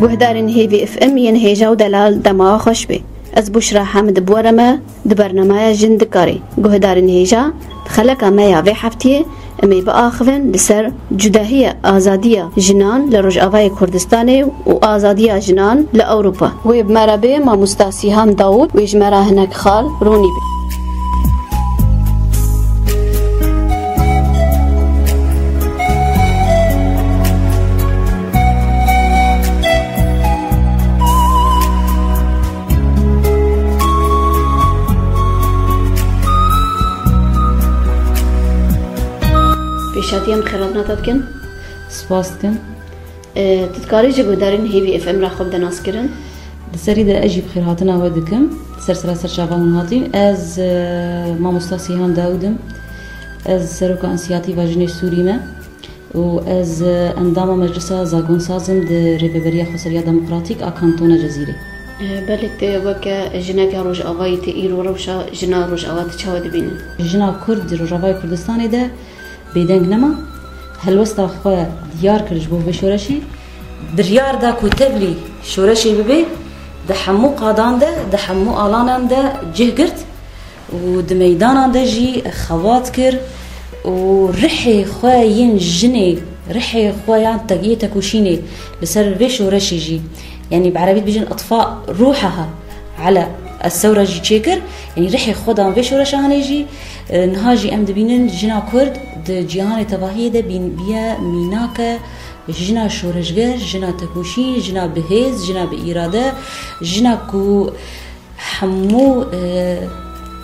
گهدارن هیوی اف ام ین هیجا و دلال دماغ خوش بی. از بشرا حمد بورما دبرنامه جند کاری. گهدارن هیجا خلق ما و حفتیه امی با آخرین لسر جداهی آزادی جنان لروج آوای کردستان و آزادی جنان لأوروپا. و بمرابه ما مستاسی هم داود و اجمرا هنک خال رونی بی. شادیم خیرات نداد کن؟ سپاس کن. تذکاری جو دارین هیوی اف ام را خوب دناس کردن؟ دسری ده اجیب خیراتنا و دکم. سر شافان هاتین از ما مستاسی هم داودم. از سرک انسیاتی و جنش سوریمه و از اندام مجلس زاگون سازم ده ریپبریا خسریا دموکراتیک آکانتون جزیره. بلکه وقت جناک روج آوای تئیر روشا جنا روج آوات چه بینن؟ جنا کرد روج آوای کردستانی ده بیدنگ نما هلوستا خواه دیار کرش بو بشورشی بریار دا کتبلی شورشی ببی ده حمو قادان ده حمو آلانان ده جه گرد و ده میدانان ده جی خوات کر و رحی خواه ین جنی رحی خواه یان تقیه تکوشینی لسر بی شورشی جی يعني بعربية بيجن أطفاء روحها على الثورة جي تشيكر يعني رحي خدام في شورش هانيجي نهاجي أم دبينن جنا كرد د جهان تباهي ده بيا ميناكا جنا شورشگر جنا تكوشي جنا بهيز جنا بإرادة جنا كو حمو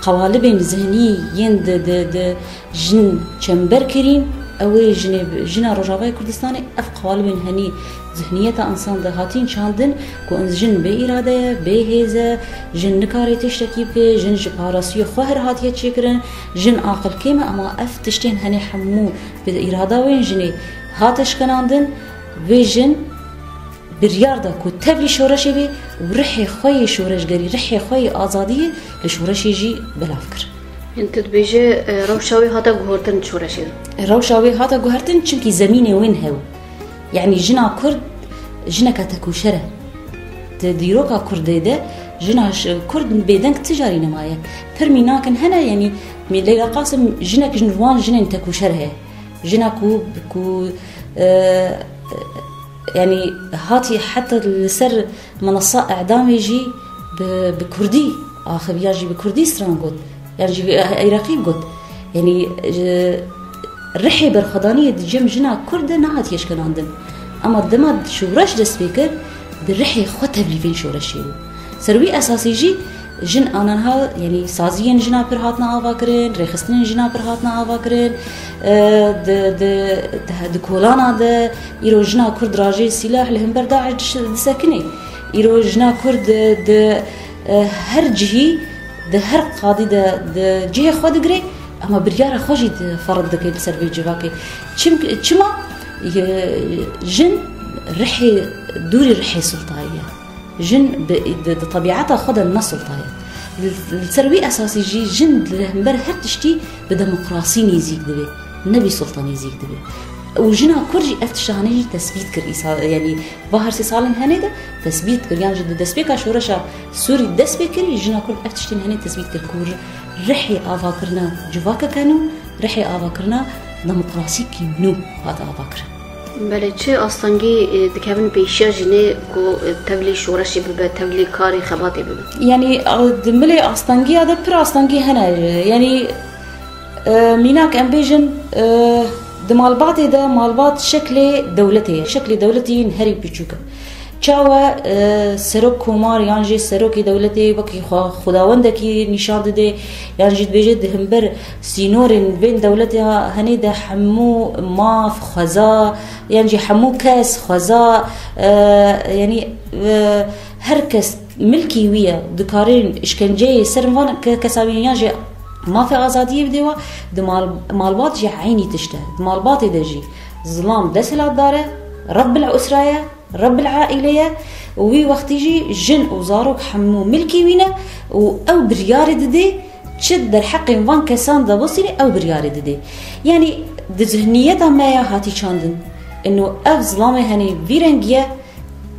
قوالب ذهني ين د جن چمبر كرين اوه جنا رجاوای کردستانی اف قوالب هنی ذهنیت انسان ده هاتین چاندن کو انز جن به اراده به هیزه جن نکاری تشتکی به جن جپاراسی خوهر هاتیه چیکرن جن عاقل کیمه اما اف تشتین هنی حمو به اراده وین جنی هاتش کناندن و جن بریار ده کو تبلی شورشی بی و رحی خوی شورشگری رحی خوی آزادی لشورشی جی بلافکر انت تبيجي روشاوي هذا جهرتن شورشي روشاوي هذا جهرتن چونكي زميني وين هو يعني جنا كرد جنا كتكوشره تديروكا كرد ده جنا كرد بيدنك تجاري نمايه فرميناكن هنا يعني من ليلى قاسم جنا كجنوان جنا تكوشره جنا كو يعني هاتي حتى السر منصة اعدام يجي بكردي اخر يجي بكردي سترانغوت يعني عراقي قد يعني رحي برخدانية جم جنا كرده نعات يشكل عندن أما دماد شورش دست بكر بالرحي خطب لي فين شورشيو سروي أساسي جي جن آنها يعني سازين جنا برهاتنا آواكرين رخصتين جنا برهاتنا آواكرين د كولانا د إيرو جنا كرد راجي سلاح لهم برداعش ساكني إيرو جنا كرد د هر جهي ده هر قاضي ده جهة خود قري أما بريارة خوجي فرض دكي بسربي جواكي چما جن رحي دوري رحي سلطاية جن بطبيعتها خود الناس سلطاية السربي أساسي جي جن لهمبر هر تشتي بديمقراطي يزيك دبي نبي سلطان يزيك دبي وجنا كرجي افتشاني تثبيت كر يعني ظهر سي سالم هنيدا تثبيت كر يعني جد دسبيكا شورشا سوري دسبيكري جنا كل افتشتين هني تثبيت كر كور رحي افاكرنا جواكا كانوا رحي افاكرنا ديمقراطي كينو هذا افاكر بله چه آستانگی دکبن پیشیا جنه کو تبلی شورشی ببه تبلی کاری خباتی ببه يعني دملي آستانگی هذا پر آستانگی هنا يعني ميناك امبيجن دمالبات ده مالبات شكل دولتي نهري بيچوكا چاوا سروک کومار یانجی سروکی دولتی وکی خداوندکی نشان داده یانجی بجد همبر سینورن بین دولتی هنی ده حمو ماف خزا یانجی حمو کس خزا یعنی هر کس ملکی ویا دکارین اشکنجه سرموان کسابین یانجی ما في آزادية بديوا مالبات جي عيني تشته مالبات دجي ظلام دسلات داره رب الأسرة رب العائلة وي وقت يجي جن وزاروك حمو ملكي وينا أو بريار ددي تشد الحق وان كسان دا بصيري أو بريار ددي يعني دذهنيتها ما هاتي شاندن إنه أف ظلامي هني فيرنجيا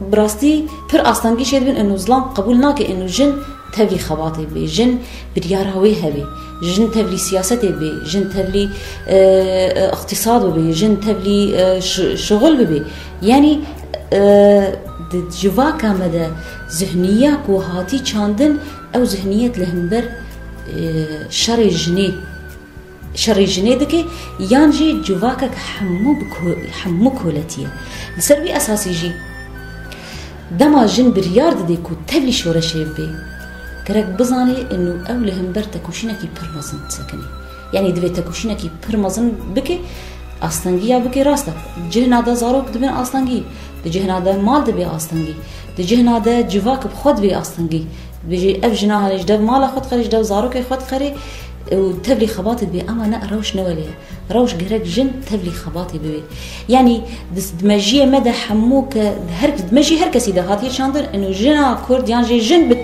براستي بر أستانجي شيء بين إنه ظلام قبول ناكي إنه جن تبلي خباطي بي جن بريارها ويها بي جن تبلي سياستي بي جن تبلي اقتصاد بي جن تبلي شغل بي يعني جواكا مدى ذهنية كوهاتي چاندن أو ذهنية لهمبر شر جنيه دكي يانجي جواكا حمو كولتيه لسربي أساسي جي دما جن بريار ديكو تبلي شورشي بي كرك بزاني إنه أو لهمبر تكوشينكي برمزن تسكني يعني دبي تكوشينكي برمزن بكي أستنجيا بكي راستا جهنا دا زاروك دبين أستنجي جهنا دا مال دبي أستنجي جهنا دا جواك بخود بي أستنجي بيجي أف جناها لجدب مالا خود خريج دب زاروك خود خري وتبلي خباطي بي أما نا روش نوليه روش جرك جن تبلي خباطي بي يعني دمجية مدى حموك دمجي هركسي ده هاتي شاندر إنه جنا كرد يعني جن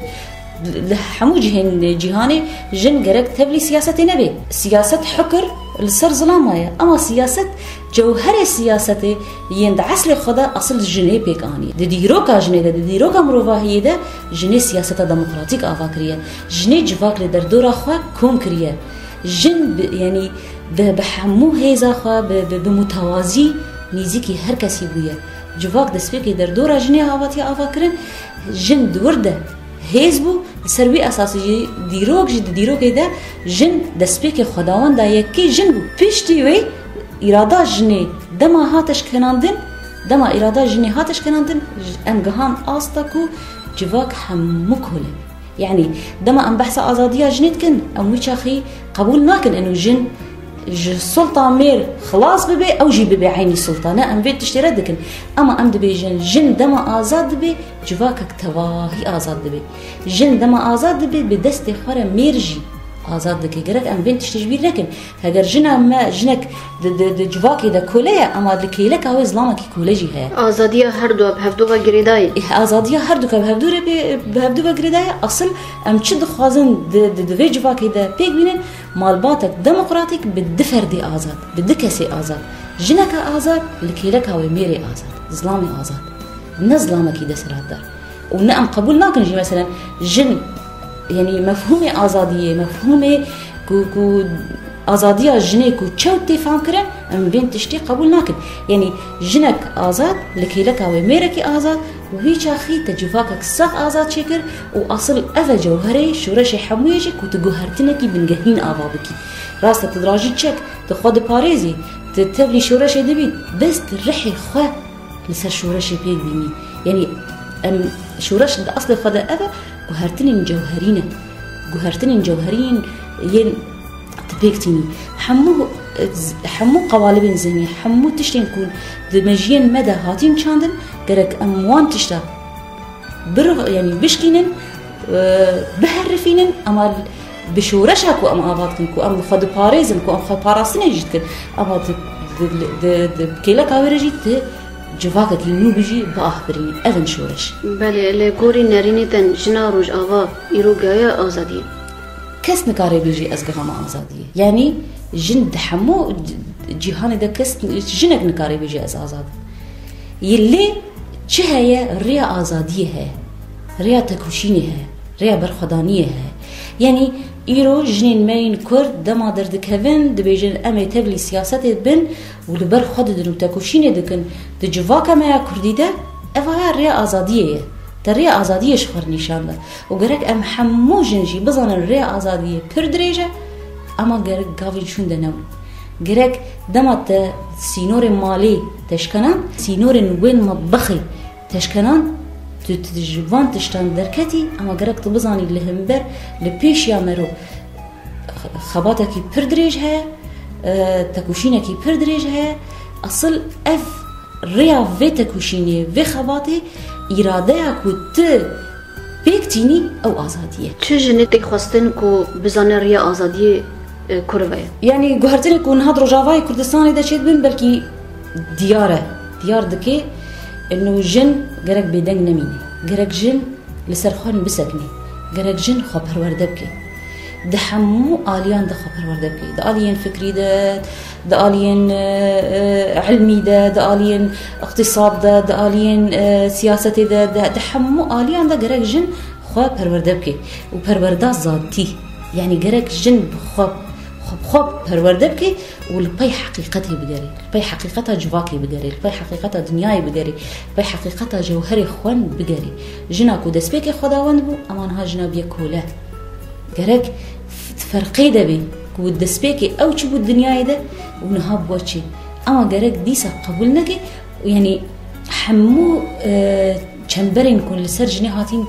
حمو جهاني جن جرك تبلي سياسة نبي سياسة حكر السر ظلامة أما سياسة جوهر السياسة يند عسل خدا أصل جنيه بيك آني ديروكا جنيه ده ديروكا مروفاهية ده جنيه سياسة ديمقراطيك آفاكرية جنيه جواك لدر دورا خوا كوم كرية جن يعني بحمو هيزا خوا بمتوازي نيزيكي هر كسي بويا جواك دسبيكي در دورا جنيه آفاكرين جن دورده هزبو سروي أساسي ديروك جد ديروك ده جن دسبيك خداوند ده يكي جن بو بيشتي وي إرادة جني دما هاتش كناندن دما إرادة جني هاتش كناندن أم جهان أستكو جواك حمكهله يعني دما أم بحث آزادية جنيت كن أم ويشاخي قبول ناكن إنه جن السلطة مير خلاص ببي أو جي ببي عيني سلطانة أم بيت تشتري دكن أما أم دبي جن دما آزاد ببي جواكك تواهي آزاد ببي جن دما آزاد ببي بدست خارة ميرجي آزاد دكي جرك أم بنت تشتجبير لكن هجر جنا ما جنك جواكي ده كولية أما دكي لك هو إسلامك كوليجي هي آزادية هردو بهفدو بجريداي آزادية هردو بهفدو بجريداي أصل أم تشد خازن في جواكي ده بيك بينن مالباتك ديمقراطيك بالدفر دي آزاد بالدكسي آزاد جنك آزاد لكي لك هو ميري آزاد إسلامي آزاد نظلامك ده سرات دار ونعم قبول ناكن جي مثلا جن يعني مفهومي آزادية مفهومي كو آزادية جني كو تشو تفهم كرن أم بين تشتي قبول ناكن يعني جنك آزاد لكي لك أو ميركي آزاد وهيش أخي تجوفاكك صف آزاد شكر وأصل أفا جوهري شورش حمويجي كو تجوهرتنكي بنجهين آبابكي راستا تدراجي تشك تخوض باريزي تتبلي شورش دبيت بس ترحي خوا لسر شورش بيك بيني يعني أم شورش ده أصل خدا أفا جوهرتنين جوهرين ين تبيكتيني حمو قوالب ذهني حمو تشتين كون دمجين مدى هاتين شاندن جرك أموان تشتا يعني بشكينن بهرفينن أما بشورشها كو أم آبادكن كو أم خد باريزن كو أم خد باراسين جدكن أما بكيلا كاوير جيت جواكا كي نو بيجي بأخبرني أذن شورش بله لكوري ناريني تن جنا روج آغا إيرو جايا آزادية كس نكاري بيجي أزقها مع آزادية يعني جن دحمو جيهاني دا كس جنك نكاري بيجي آزاد يلي چه ريا آزادية هي ريا تكوشيني هي ريا برخدانية هي يعني إيرو جنين ماين كرد دما دردكهن دبيجن أمي تبلي سياسة بن ولبر خد دنو تكوشيني دكن دجواكا ما كردي ده أفها ريا آزادية تريا آزادية شخر نشان ده وجرك أم حمو جنجي بزن الريا آزادية كردريجة أما جرك قافين شون دنون جرك دما سينور مالي تشكنان سينور وين مطبخي تشكنان تجوان تشتان دركتي أما جرك تبزاني لهمبر لبيش يامرو خباتكي بردريجها تكوشينكي بردريجها أصل أف ريا في تكوشيني في خباتي إرادة كنت بيكتيني أو آزادية. چه جنتي خواستن كو بزانه ريا آزادية كروية؟ يعني جوهرتني كون هاد رجاوي كردستاني دا شيء بين بلكي ديار دكي إنه جن جرك بدنج نميني جرك جن لسرخان بسكني جرك جن خبر وردبكي دحمو آليان دخل پرورده بکی ده آليان فکری ده آليان علمی ده آليان اقتصاد ده آليان سیاست ده دحمو آليان ده گرک جن خواه پرورده بکی و پرورده ذاتی يعني گرک جن خواب پرورده بکی و لپی حقیقتی بگری لپی حقیقتا جواکی بگری لپی حقیقتا دنیای بگری لپی حقیقتا جوهر خوان بگری جنا کو دست بکی خداوند بو امان ها جنا بیا کوله گرک فرقی ده بی کو دست بکی او چی بود دنیای ده و نها بوا چی اما گرک دیسا قبول نکی يعني حمو چنبرین کن لسر جنی هاتین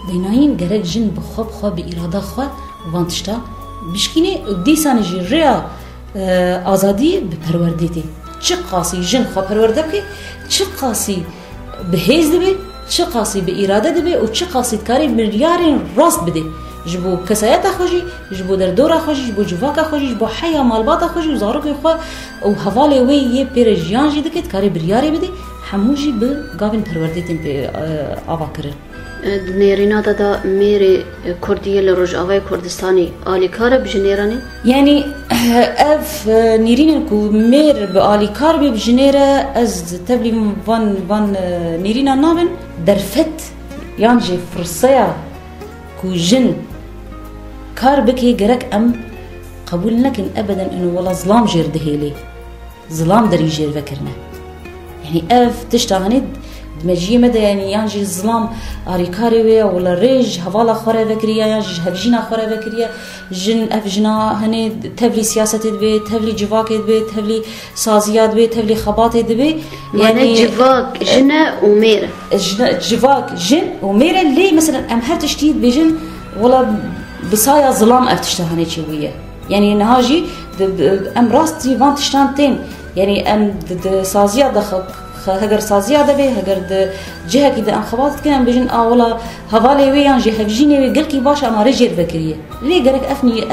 دیناین گرک جن بخواب خواب بإراده خواه وانتشتا بشكيني ديسان جي ريا آزادي بپرورديتي چه قاسي جن خوا پرورده بكي چه قاسي بهيز دبي چه قاسي بإراده دبي و چه قاسي تكاري مليارين راست بده جبو كسايات خوشي جبو دردورا خوشي جبو جواكا خوشي جبو حيا مالباتا خوشي و زاروكي خوا و هوالي وي يه پير جيان جي دكي تكاري برياري بده هموجي بقابن پرورديتين بي آوا کرن نيرينا دا ميري كردية لرجعوي كردستاني آلي كار بجنيراني يعني اف نيرين كو مير بآلي كار بجنيرة از تبلي وان نيرينا نابن درفت يانجي فرصية كو جن كار بكي جرك ام قبول لكن ابدا انه والله ظلام جير دهيلي ظلام دري جير فكرنا يعني اف تشتغني دمجي مدى يعني يانجي الظلام آريكاري ويا ولا ريج هوالا خورا ذكريا يانجي هفجينا خورا ذكريا جن أفجنا هني تبلي سياسة دبي تبلي جواك دبي تبلي سازيات دبي تبلي خباط دبي يعني جواك جنة وميرة جواك جن وميرة ليه مثلا أم هر تشتيد بجن ولا بصايا ظلام أفتشتهاني شوية يعني نهاجي أم راستي وان تشتانتين يعني أم سازيات دخل هجر سازية دبي هجر جهة كده أنخباط كده بيجن ولا هوالي ويان جه هفجيني ويقلكي باشا ما رجير بكريه ليه قالك أفني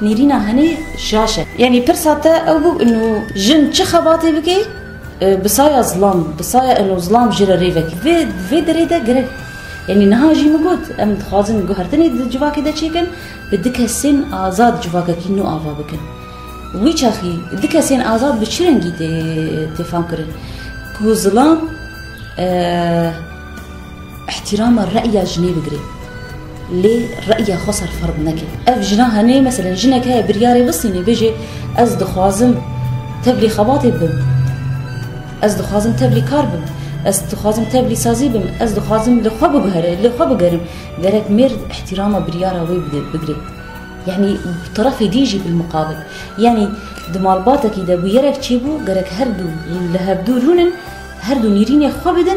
نيرينا هني شاشة يعني برساته أو إنه جن خباطي بكي بصايا ظلام بصايا إنه ظلام جرى ريفك في دريده قالك يعني نهاجي موجود أم خازن جوهرتني جواكي ده شيكن بدك السن آزاد جواكي كينو آفا بكن ويش أخي بدك السن آزاد بتشرنجي تفهم كرن كو ظلام احترام الرأي جني بقري ليه رأي خسر فرض نكي اف جنا هني مثلا جنا كاي برياري بصيني بيجي از دخوازم تبلي خباطي بم از دخوازم تبلي كاربم از دخوازم تبلي سازي بم از دخوازم لخوب بقرم قالك مير احترام بريارة وي بقري يعني طرفي ديجي بالمقابل يعني دمالباتك إذا بيرك تشيبو قالك هردو لهبدو رونن هردو نيرين يخوبدن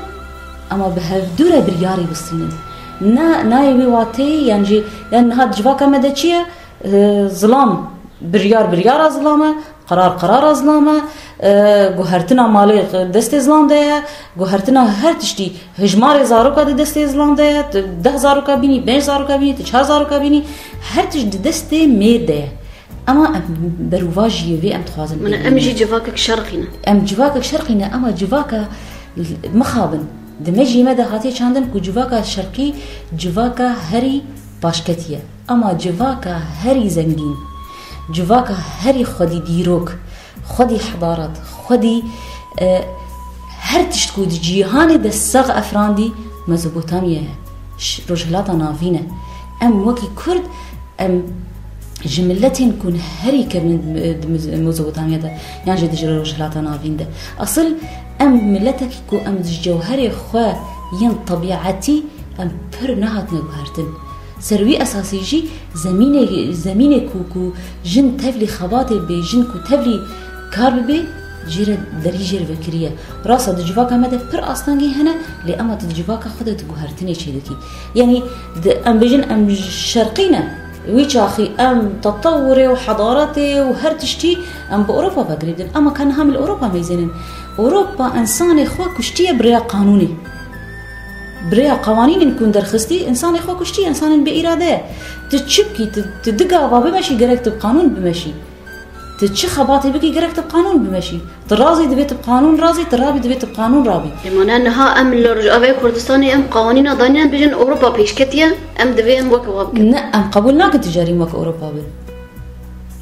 أما بهبدورة برياري بالصينين نايبي واتي يعني هاد جواكا مدتشيا ظلام بريارة ظلامة قرار ظلامة گوهرتنا مالي دست ظلام ده گوهرتنا هر تشتي هجمار زاروكا دست ظلام ده 10 زاروكا بيني 5 زاروكا بيني 4 زاروكا بيني هر تشتي دست مير ده اما برواجي في ام تخازن من امجي جواكك شرقينا ام جواكك شرقينا اما جواكا مخابن دمجي مدى هاتي چاندن كو جواكا شرقي جواكا هري باشكتيه اما جواكا هري زنگين جواكا هري خودي ديروك خودي حضارات خودي هر تشتكو دي جيهاني ده الساغ افراندي مزبوطامية رجلاتا نافينة ام وكي كرد ام جملتين كون هريكة من مزبوطامية ده يعني جد جرى رجلاتا نافين ده أصل ام ملتك كو ام جوهري خوا ين طبيعتي ام پر نهات نگوهرتن سروي أساسي جي زميني كو جن تبلي خباتي بي جن كو تبلي كارب بي جيرة دري جير فكرية راسا دجواكا مدى پر أصلاً هنا لأما تدجواكا خدا تقوهرتني چي دكي يعني ام بيجن ام شرقينا ويش أخي ام تطوري وحضارتي وهرتشتي ام بأوروبا بقريبدن اما كان هم أوروبا ميزنن أوروبا إنسان خوا كشتية بريا قانوني بريا قوانين نكون درخستي إنسان خوا كشتية إنسان بإرادة تتشبكي تدقى بمشي قريك بقانون بمشي تشي خباطي بكي قركت بقانون بمشي ترازي دبيت بقانون رازي ترابي دبيت بقانون رابي لمانا انها ام الرجاوي كردستاني ام قوانين ضانيا بجن اوروبا بيشكتيا ام دبي ام وكواب ام قبولناك تجاري وك اوروبا بن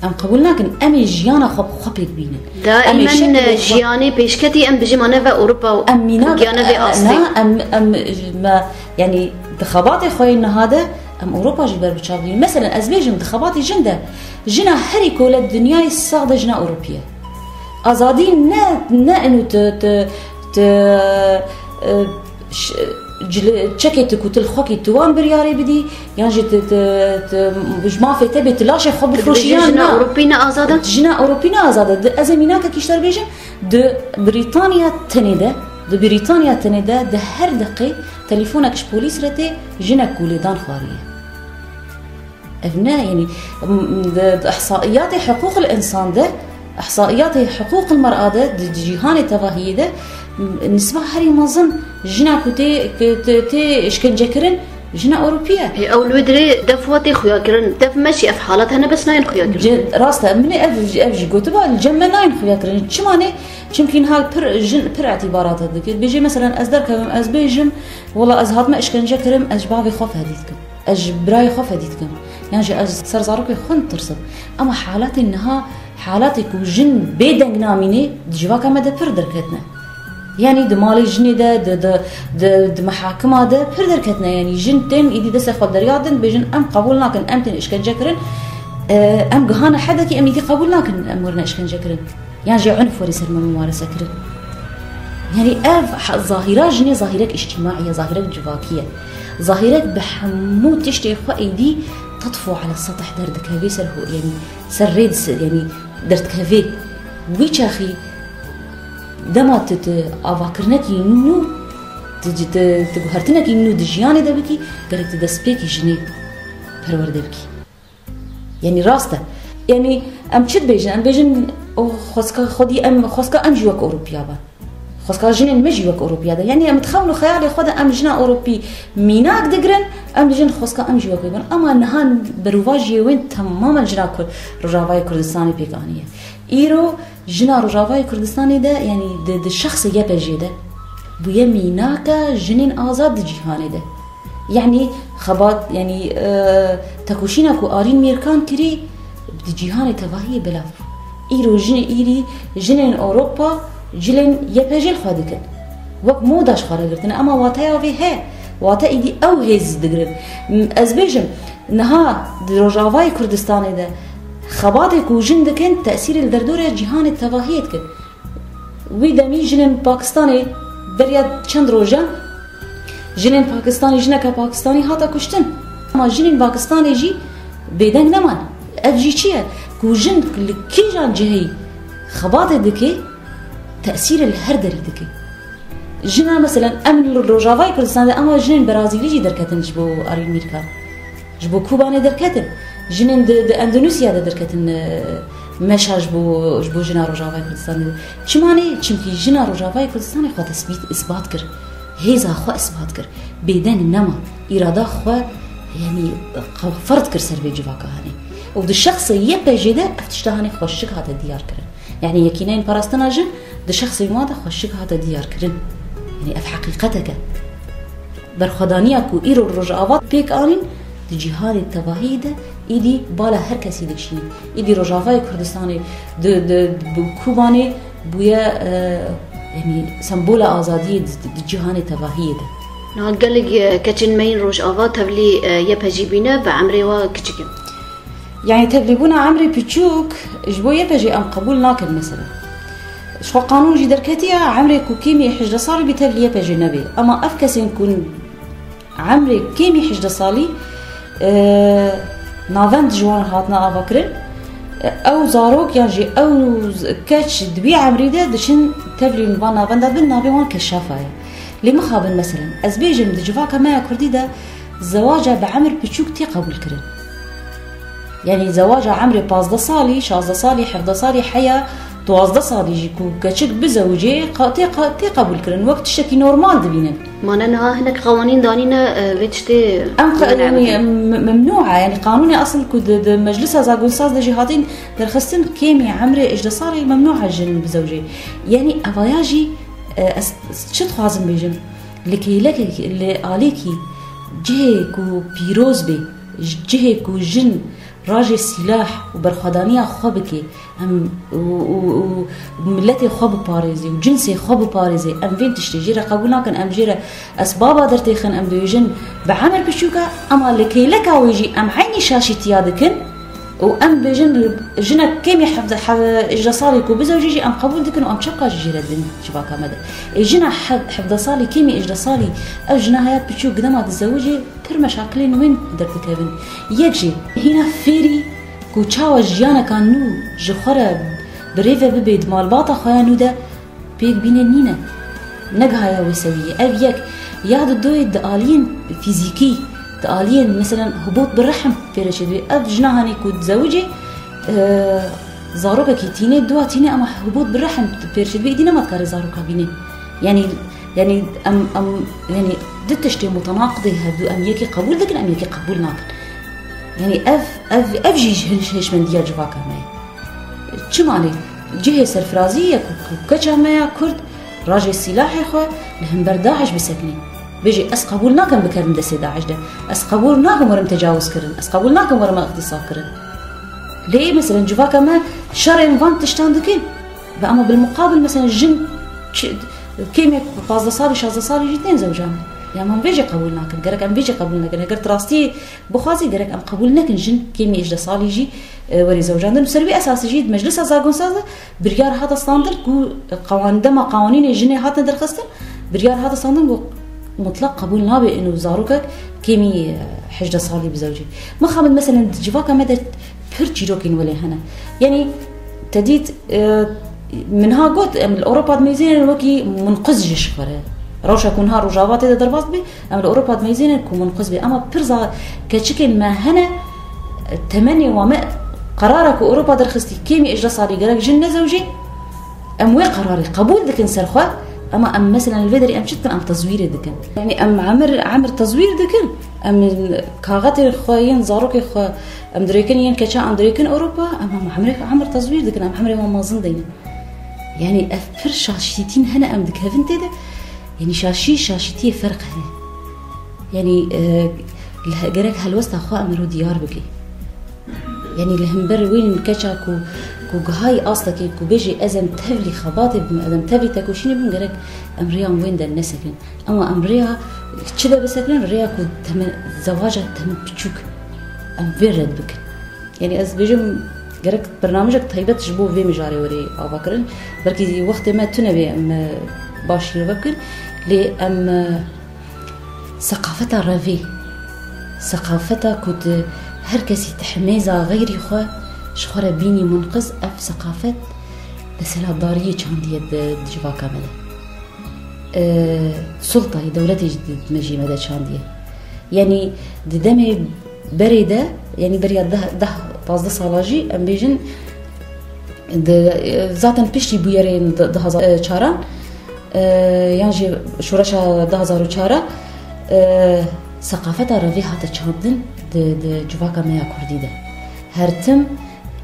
ام قبولناك امي جيانا خبيك بينا دائما جياني بيشكتي ام بجي مانفا اوروبا ام مينا جيانا في اصلي ام ما يعني دخباتي خوينا هذا ام اوروبا جبر بتشابلين مثلا ازبيجم دخباتي جنده جنا هري كل الدنيا الصاغده جنا اوروبيه ازادي نا انه ت تشكيت كوتل خوكي توان برياري بدي يعني بجما في تبي تلاشي خب فروشيان جنا اوروبينا ازاده جنا اوروبينا ازاده ازميناك كيشتر بيجن د بريطانيا تنيده د بريطانيا تنيده د هر دقيقه تليفونك بوليس رتي جنا كوليدان خاريه ابناء يعني احصائيات حقوق الانسان ده احصائيات حقوق المراه ده جيهان تباهي ده نسبة هري منظم جنا كوتي اشكنجة كرن جنا أوروبية هي أول ودري دفواتي خويا كرن دف ماشي في حالتها أنا بس ناين خويا كرن راسته مني أفجي قوتبا الجمع ناين خويا كرن شماني يمكن هاي بر اعتبارات هذيك بيجي مثلا أزدر كم أزبيجم والله أزهاد ما اشكنجة كرم أجبابي خوف هديتكم أجبراي خوف هديتكم يعني سرزاروكي خن ترصد أما حالات إنها حالاتك وجن بيدنج ناميني جواك ما دبر دركتنا يعني دمالي جني د محاكم هذا بردر كتنا يعني جنتين إيدي دس خد دريادن بيجن أم قبولنا كن أمتن إشكنجة كرن أم جهانا حدا كي أميتي قبولنا كن أمورنا إشكنجة كرن يعني جي عنف ورسل ما ممارسة كرن يعني ظاهرة جني ظاهرة اجتماعية ظاهرة جواكية ظاهرة بحمود تشتي إخوة إيدي تطفو على السطح درد كافي سر هو يعني سريد يعني درد كافي ويش أخي دما أفكرناك إنه تجهرتناك إنه دجياني ده بكي قالك تدسبيكي جنيه برور ده بكي يعني راسته يعني أم شد بيجن خسكا خدي أم خسكا أم جوك أوروبيا با خسكا جنين مجيوك أوروبيا ده يعني أم تخونوا خيالي خدا أم جنا أوروبي ميناك دقرن أم جن خسكا أم جوك يبون أما نهان برواجي وين تماما جنا كل رجاوي كردستاني بيكانية إيرو جنا رجاوي كردستاني ده يعني ده الشخص يبجي ده بويا ميناكا جنين آزاد جيهاني ده يعني خبات يعني تكوشينا كو آرين ميركان كري بجيهاني تباهي بلاف إيرو إيري جنين أوروبا جلين يبجي خادكن وق موداش خارجتنا أما واتايا في هي واتا إيدي أو هيز دقرن أزبيجم نها رجاوي كردستاني ده خباتك وجندكن تأثير الدردورة جهان التباهيت كن ويدمي جنين باكستاني برياد چند روجا جنين باكستاني جنكا باكستاني هاتا كشتن اما جنين باكستاني جي بيدنگ نمان افجي چيه كو جند كي جان جهي خباتك دكي تأثير الهردري دكي جنا مثلا امن الروجاوي كردستان اما جنين برازيلي جي دركتن جبو ارين ميركان جبو كوباني دركتن جنين د اندونيسيا دركتن ماشا جبو جنا روجاوي كردستان چماني چمكي جنا روجاوي كردستان خو اثبات كر هيزا خو اثبات كر بيدن نما اراده خو يعني فرض كر سر بيجواكا هاني ود الشخص يبجده افتشتهاني خوشك هذا ديار كرن يعني يكينين باراستنا جن د شخص ماده خوشك هذا ديار كرن يعني اف حقيقتك برخدانيك وإيرو الرجاوات بيك آنين دي جهاد التباهيدة إيدي بالا هر كسي دكشين إيدي رجاوي كردستاني د كوباني بويا يعني سمبولا آزادية دي جهاد التباهيدة نقلق كتن مين رجاوات تبلي يبهجي بينا بعمري وكتشكم يعني تبليبونا عمري بيتشوك جبو يبهجي أم قبول ناكل مثلا شو قانون جي دركتيا عمري كو كيمي حجر صالي بتبليه بجنبي اما افكس نكون عمري كيمي حجر صالي نافند جوان هاتنا افكرن او زاروك يعني او كاتش دبي عمري ده دشن تبلي نفان نافند بالنابي وان كشافايا لما خابن مثلا ازبيجم دجفاكا ما كردي ده زواجه بعمر بتشوك تي قبول كرن يعني زواجه عمري 15 صالي 16 صالي 11 صالي حياه 12 سالي جي كو كاتشك بزوجي تي قبول كرن وقت شكي نورمال دبينن ما أنا هناك قوانين دانينا بيتشتي يعني ممنوعة يعني قانوني أصل كود مجلسها زاقون ساز دجهاتين درخستن كيمي عمري إجدا صاري ممنوعة الجن بزوجي يعني أفاياجي شد خوازم بيجن لكي لك اللي عليكي جهكو بيروز بي جهكو جن راجي سلاح وبرخدانية خوابكي وملتي خواب باريزي وجنسي خواب باريزي ام فين تشتي جيرا قبولنا كان ام جيرا اسبابا درتيخن ام بيجن بعمل بشوكا اما لكي لك ويجي ام عيني شاشي تيادكن وام بيجن جنا كيم يحفظ اجلصالي بزوجي ام قبول دكن وام شبقا جيرا دين شباكا مدى جنا حفظ صالي كيمي اجلصالي او جنا هيا بشو قدما تزوجي كر مشاكلين وين درتكبن يكجي هنا فيري كو تشاو جيانا كانو جخرا بريفا ببيد مال باطا خيانو دا بيك بين نينا نقها يا ويسوية ابيك ياد دوي دالين فيزيكي دالين مثلا هبوط بالرحم فيرشدوي اب جناهاني كو تزوجي زاروكا كي تيني دوا تيني اما هبوط بالرحم فيرشدوي دينا ما تكاري زاروكا بيني يعني ام يعني دتشتي متناقضي هادو ام يكي قبول لكن ام يكي قبول ناكن يعني اف جي هش من ديال جواكا ماي چماني جهه سرفرازيه كوكا مايا كرد راجي سلاحي خو لهم برداعش بسكني بيجي اس قبول ناكم بكرم دسي داعش ده اس قبول ناكم ورم تجاوز كرن اس قبول ناكم ورم اغتصاب كرن ليه مثلا جواكا ما شرع فان تشتاندكين اما بالمقابل مثلا جن كيميا 15 صالي جتين زوجان يعني ما بيجي قبول ناكن قرك ام بيجي قبول ناكن قرت راستي بخازي قرك ام قبول ناكن جن كيمي اجدا صالي جي وري زوجان سربي اساسي جي مجلس زاغون سازه بريار هذا ستاندر كو قوانين دما قوانين الجني هات درخصت بريار هذا ستاندر مطلق قبول نابي انه زاروكك كيمي حجدا صالي بزوجي ما خامد مثلا جواكا مدى بيرجي روكين ولا هنا يعني تديت منها قلت اوروبا ميزين الوكي منقذ شخره روشا كون ها رجاوات اذا درباط بي اما الاوروبا ميزين كون منقذ بي اما برزا كشكل ما هنا تمني وما قرارك اوروبا درخستي كيمي اجرا صاري قالك جن زوجي ام وي قراري قبول دكن سرخوا اما ام مثلا الفيدري ام شتن ام تزوير دكن يعني ام عمر تزوير دكن ام كاغاتي خوين زاروكي خو ام دريكن كشا ام دريكن اوروبا ام عمر تزوير دكن ام عمري ما مازن دين يعني افر شاشتين هنا ام دكهفن تيدا يعني شاشتي فرق هنا يعني قرك هالوسط اخو امرو ديار بكي يعني الهمبر وين كشا كو هاي اصلك كو بيجي ازم تهلي خباطي ازم تهلي تكوشيني بن قرك امريا وين ده النسكن اما امريا كذا بسكن ريا كو تم زواجها تم بتشوك ام فيرد بك يعني از بيجم قرك برنامجك طيبت جبو في مجاري وري افكرن بركي وقت ما تنبي ام باشي بكر لأم ثقافتها رافي ثقافتها كود هركسي تحميزة غيري خو شخورة بيني منقذ اف ثقافات بسلا دارية چاندية دجوا كاملة سلطة دولتي جديد مجي مدى چاندية يعني دمي بريدة يعني بريد ده 15 سالاجي ام بيجن ذاتن بيشتي بويرين ده چاران يعني شورشا 2004 ثقافتها رافي هاتا چاندن د جواكا مايا كردي ده هرتم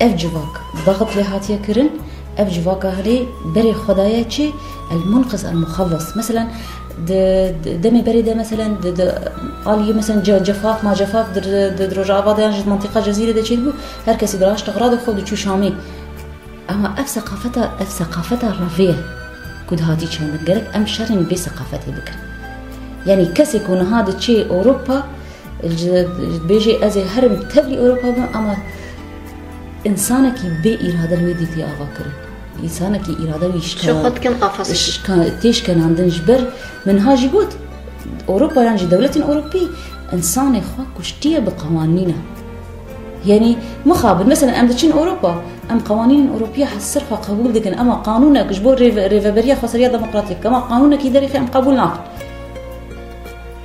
اف جواك ضغط لهاتيا كرن اف جواكا هري بري خدايا چي المنقذ المخلص مثلا دمي بري ده مثلا آلية مثلا جفاف ما جفاف در رجعبا ده يعني منطقة جزيرة ده چيد بو هر كسي دراش تغراد خود دو چو شامي اما اف ثقافتها رافيه كود هاتي چاندن قالك ام شرن بي ثقافتي بكن يعني كسي كون هذا شيء اوروبا بيجي ازي هرم تبلي اوروبا اما انسانك بي اراده الويدي تي افكر انسانك اراده ويش شو قد كان قفص تيش كان عندن جبر من هاجي قلت اوروبا يعني دولة اوروبي انسان خو كشتيه بقوانينها يعني مخابل مثلا ام دشين اوروبا ام قوانين اوروبيه حصرفها قبول دكن اما قانونك جبور ريفابريا خاصريه ديمقراطيه كما قانونك يدري ام قبولنا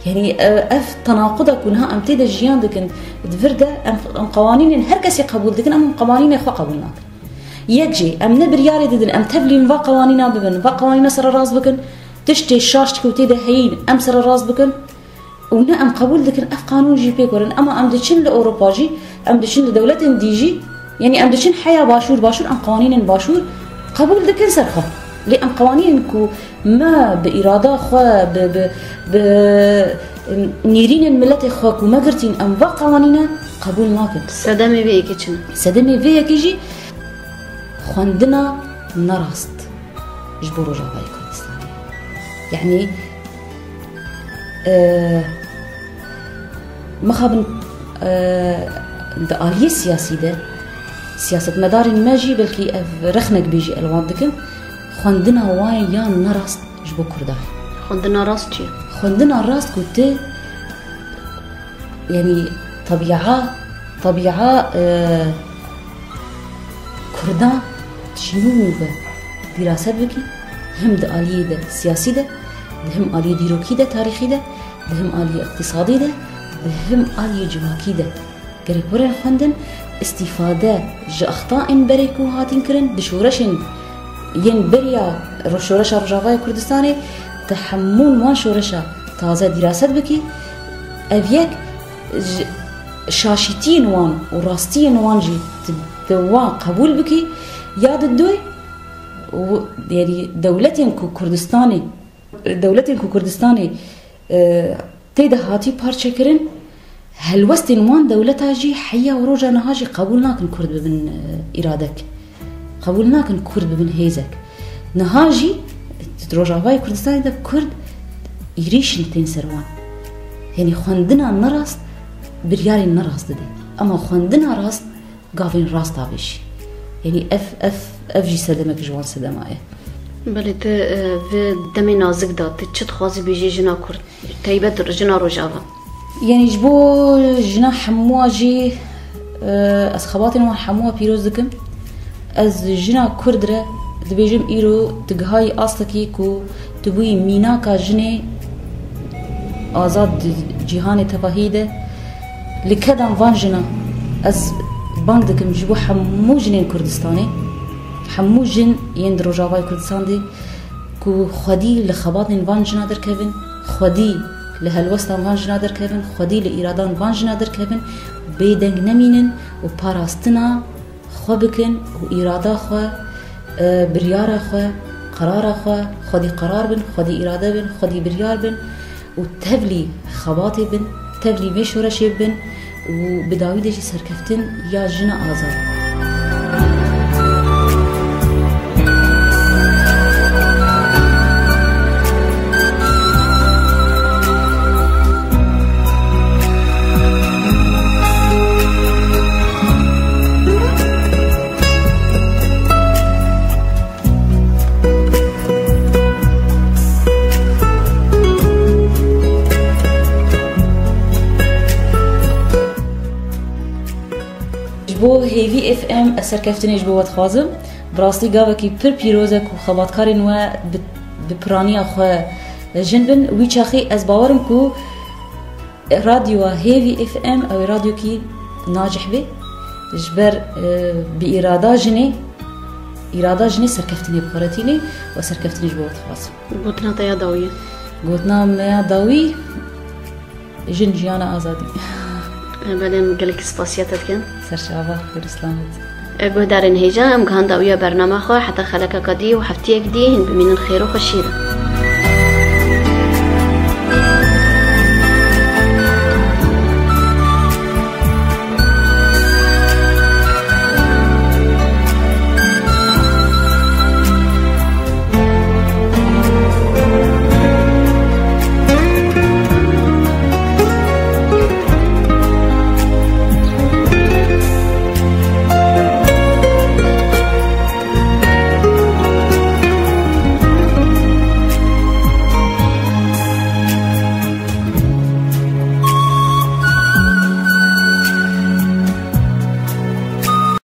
يعني اف تناقضك كونها ام تيدا جيان دكن دفردا ام قوانين هر كسي قبول دكن ام قوانين خو قبولنا يجي ام نبرياري ددن ام تبلين با قوانينا ببن با قوانينا سر راس بكن تشتي شاشتك وتيدا هين ام سر راس بكن ونا ام قبول دكن اف قانون جي بيكورن اما ام دشن لاوروبا جي ام دشن لدولة ديجي يعني ام دشن حياة باشور ام قوانين باشور قبول دكن سرخه لي ام قوانين كو ما بإرادة خوا ب نيرين الملت خوا كو ما قرتين ام با قوانينا قبول ناكن صدمه بيه كيچن صدمه بيه كيجي خواندنا نراست جبو روجاوای کردستانی يعني مخابن ده آلية سياسي ده سياسة مدار ماجي بلكي رخنك بيجي الوان دكن خواندنا واي يا نراست جبو كرداي خواندنا راست چي؟ خواندنا راست كنت يعني طبيعة كردان شنو دراسة بكي هم ده آلية ده سياسي ده هم آلية ديروكي ده تاريخي ده هم آلية اقتصادي ده هم آلية جواكي ده قريب ورن خواندن استفادة جا أخطاء بريكو هاتين كرن بشورشن ين بريا شورشا رجاوای كردستاني تحمون وان شورشا تازه دراسة بكي أبيك شاشتين وان وراستين وان جي تدوا قبول بكي ياد الدوي يعني دولتين كو كردستاني تيدا هاتي بارچه كرن هلوستين وان دولتا جي حيا وروجا نهاجي قبولناكن كرد ببن إرادك قبولناكن كرد ببن هيزك نهاجي روجاوای كردستاني دا كرد يريشن تين سروان يعني خواندنا نراست برياري نراست دي اما خواندنا راست قافين راست تابش يعني اف جي سدمك جوان سدمايه بله في دمي نازك دات چت خوازي بيجي جنا كرد تايبت جنا روجاوا يعني جبو جنا حمواجي از خباتين وان حموا بيروز دكم از جنا كردره دبيجم ايرو تگهاي آستكي كو تبوي ميناكا جني آزاد جهان تفاهيده لكدام وان جنا از بانك دكم جبو حمو جنين كردستاني حمو جن ين روجاوای كردستان دي كو خدي لخباتين وان جنا در كيفن خدي لهلوستان وان جنا در كيفن خدي لإرادان وان جنا در كيفن بيدنگ نمينن و پاراستنا خو بكن و إرادا خو بريارا خو قرارا خو خدي قرار بن خدي إرادا بن خدي بريار بن و تبلي خباتي بن تبلي مشورشي بن و بداوي دجي سركفتن يا جنا آزاد بو هيفي اف ام سركفتني جبو وتخازم براستي قاوكي بير بيروزك وخباتكارين و ببرانيا خو جنبن ويشاخي از باورم كو راديو هيفي اف ام او راديو كي ناجح بي جبر بإرادة جني سركفتني بخارتيني وسركفتني جبو وتخازم قوتنا تيا داوية قوتنا ما داوي جن جيانا آزادي بلين قلك سباسياتت كن سرشابه خير سلامت قهدارن هيجا ام كان داوية برنامج خو حتى خلقك دي وحفتيك دي هن بمين الخير وخشيرة